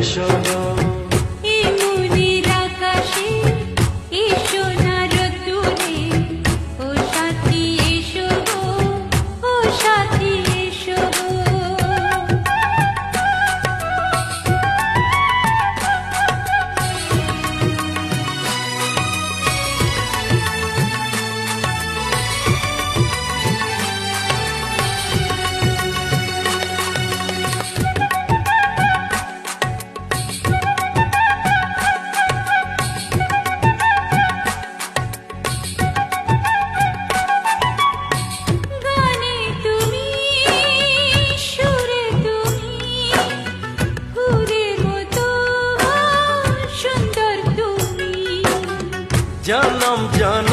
শোনো এই মনের আকাশে এসো না রোদ্দুরে, ও সাথী এসো গো, ও সাথী এসো গো। গানে তুমি, সুরে তুমি, ফুলের মতো সুন্দর তুমি। জনম জনম